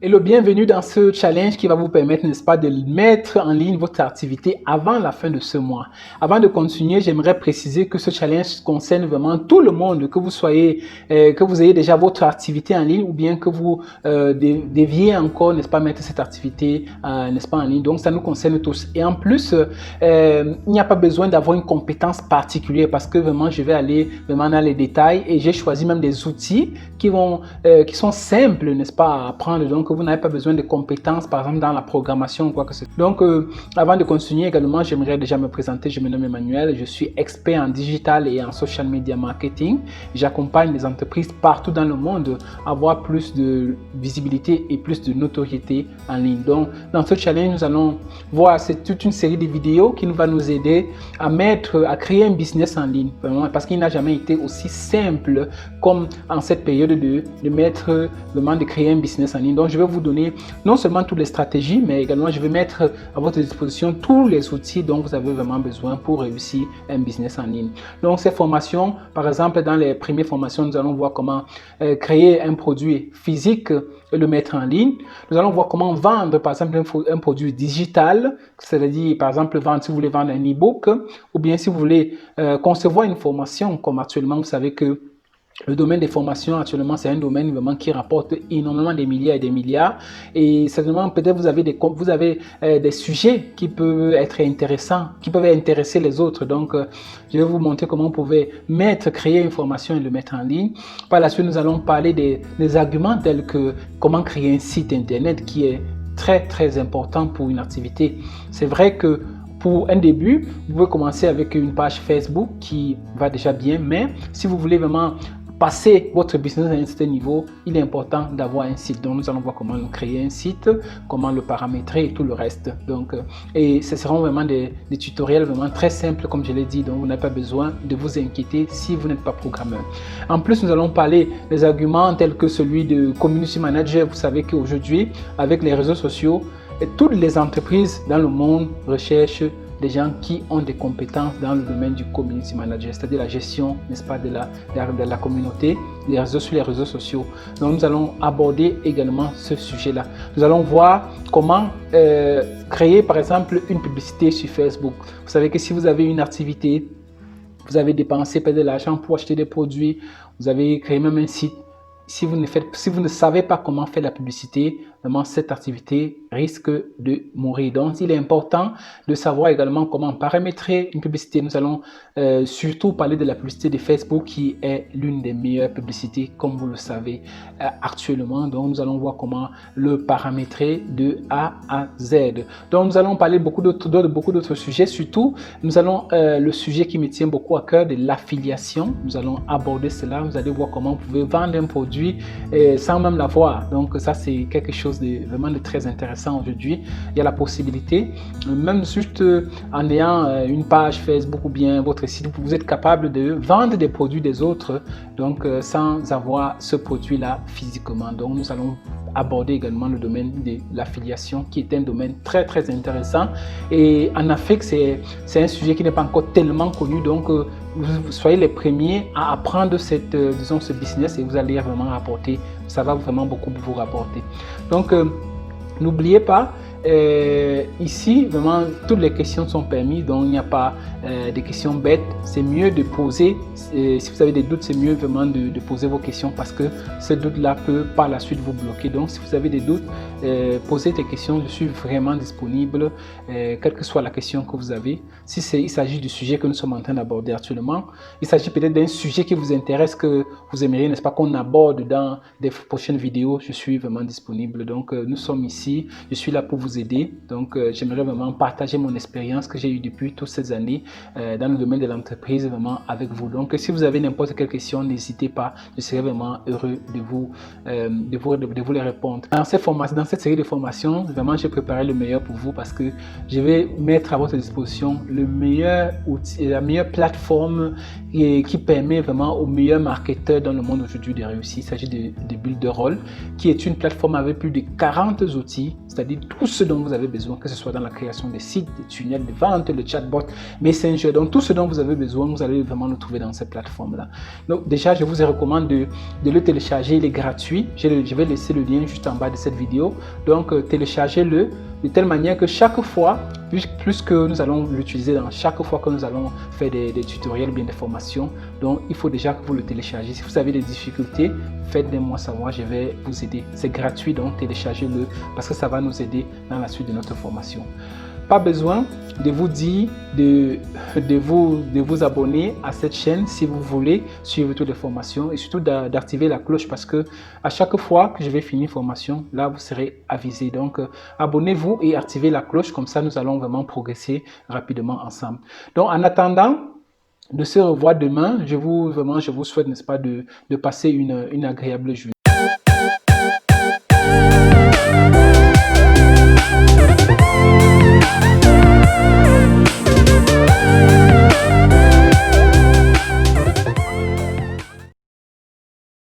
Et bienvenue dans ce challenge qui va vous permettre, n'est-ce pas, de mettre en ligne votre activité avant la fin de ce mois. Avant de continuer, j'aimerais préciser que ce challenge concerne vraiment tout le monde, que vous ayez déjà votre activité en ligne ou bien que vous deviez encore, n'est-ce pas, mettre cette activité, n'est-ce pas, en ligne. Donc, ça nous concerne tous. Et en plus, il n'y a pas besoin d'avoir une compétence particulière parce que vraiment, je vais aller vraiment dans les détails et j'ai choisi même des outils qui sont simples, n'est-ce pas, à apprendre. Donc, vous n'avez pas besoin de compétences, par exemple, dans la programmation ou quoi que ce soit. Donc, avant de continuer également, j'aimerais déjà me présenter. Je me nomme Emmanuel. Je suis expert en digital et en social media marketing. J'accompagne les entreprises partout dans le monde à avoir plus de visibilité et plus de notoriété en ligne. Donc, dans ce challenge, nous allons voir, c'est toute une série de vidéos qui va nous aider à créer un business en ligne. Vraiment, parce qu'il n'a jamais été aussi simple comme en cette période de créer un business en ligne. Donc, je vais vous donner non seulement toutes les stratégies, mais également je vais mettre à votre disposition tous les outils dont vous avez vraiment besoin pour réussir un business en ligne. Donc, ces formations, par exemple, dans les premières formations, nous allons voir comment créer un produit physique et le mettre en ligne. Nous allons voir comment vendre, par exemple, un produit digital, c'est-à-dire, par exemple, si vous voulez vendre un e-book, ou bien si vous voulez concevoir une formation, comme actuellement, vous savez que le domaine des formations, actuellement, c'est un domaine vraiment qui rapporte énormément des milliards et des milliards. Et certainement, peut-être vous avez des sujets qui peuvent être intéressants, qui peuvent intéresser les autres. Donc, je vais vous montrer comment vous pouvez créer une formation et le mettre en ligne. Par la suite, nous allons parler des arguments tels que comment créer un site internet qui est très, très important pour une activité. C'est vrai que pour un début, vous pouvez commencer avec une page Facebook qui va déjà bien, mais si vous voulez vraiment passer votre business à un certain niveau, il est important d'avoir un site. Donc, nous allons voir comment créer un site, comment le paramétrer et tout le reste. Donc, et ce seront vraiment des tutoriels vraiment très simples, comme je l'ai dit. Donc, vous n'avez pas besoin de vous inquiéter si vous n'êtes pas programmeur. En plus, nous allons parler des arguments tels que celui de community manager. Vous savez qu'aujourd'hui, avec les réseaux sociaux, toutes les entreprises dans le monde recherchent des gens qui ont des compétences dans le domaine du community manager, c'est-à-dire la gestion, n'est-ce pas, de la communauté, sur les réseaux sociaux. Donc, nous allons aborder également ce sujet-là. Nous allons voir comment créer, par exemple, une publicité sur Facebook. Vous savez que si vous avez une activité, vous avez dépensé peut-être de l'argent pour acheter des produits, vous avez créé même un site. Si vous ne savez pas comment faire la publicité, vraiment cette activité risque de mourir. Donc, il est important de savoir également comment paramétrer une publicité. Nous allons surtout parler de la publicité de Facebook qui est l'une des meilleures publicités, comme vous le savez actuellement. Donc, nous allons voir comment le paramétrer de A à Z. Donc, nous allons parler de beaucoup d'autres sujets. Surtout, nous allons le sujet qui me tient beaucoup à cœur de l'affiliation. Nous allons aborder cela. Vous allez voir comment vous pouvez vendre un produit sans même l'avoir. Donc, ça, c'est quelque chose vraiment de très intéressant aujourd'hui. Il y a la possibilité, même juste en ayant une page Facebook ou bien votre site, vous êtes capable de vendre des produits des autres, donc sans avoir ce produit-là physiquement. Donc, nous allons aborder également le domaine de l'affiliation qui est un domaine très très intéressant, et en Afrique c'est un sujet qui n'est pas encore tellement connu. Donc vous soyez les premiers à apprendre ce business et vous allez vraiment rapporter, ça va vraiment beaucoup vous rapporter. Donc n'oubliez pas, ici vraiment toutes les questions sont permises, donc il n'y a pas des questions bêtes. C'est mieux de poser, si vous avez des doutes, c'est mieux vraiment de poser vos questions, parce que ce doute là peut par la suite vous bloquer. Donc si vous avez des doutes, posez des questions, je suis vraiment disponible, quelle que soit la question que vous avez. Si il s'agit du sujet que nous sommes en train d'aborder actuellement, il s'agit peut-être d'un sujet qui vous intéresse, que vous aimeriez, n'est-ce pas, qu'on aborde dans des prochaines vidéos, je suis vraiment disponible. Donc nous sommes ici, je suis là pour vous aider. Donc j'aimerais vraiment partager mon expérience que j'ai eue depuis toutes ces années dans le domaine de l'entreprise, vraiment avec vous. Donc si vous avez n'importe quelle question, n'hésitez pas, je serai vraiment heureux de vous les répondre. Dans cette série de formations, vraiment j'ai préparé le meilleur pour vous, parce que je vais mettre à votre disposition le meilleur outil, la meilleure plateforme qui permet vraiment aux meilleurs marketeurs dans le monde aujourd'hui de réussir. Il s'agit de Builderall, qui est une plateforme avec plus de 40 outils, c'est-à-dire tous ce dont vous avez besoin, que ce soit dans la création des sites, des tunnels de vente, le chatbot, Messenger. Donc, tout ce dont vous avez besoin, vous allez vraiment le trouver dans cette plateforme-là. Donc, déjà, je vous recommande de le télécharger. Il est gratuit. Je vais laisser le lien juste en bas de cette vidéo. Donc, téléchargez-le de telle manière que chaque fois, plus que nous allons l'utiliser dans chaque fois que nous allons faire des tutoriels ou bien des formations, donc il faut déjà que vous le téléchargez. Si vous avez des difficultés, faites-les-moi savoir, je vais vous aider. C'est gratuit, donc téléchargez-le parce que ça va nous aider dans la suite de notre formation. Pas besoin de vous dire de vous abonner à cette chaîne si vous voulez suivre toutes les formations et surtout d'activer la cloche parce que à chaque fois que je vais finir une formation, là vous serez avisé. Donc abonnez-vous et activez la cloche, comme ça nous allons vraiment progresser rapidement ensemble. Donc en attendant de se revoir demain, je vous souhaite, n'est-ce pas, de passer une agréable journée.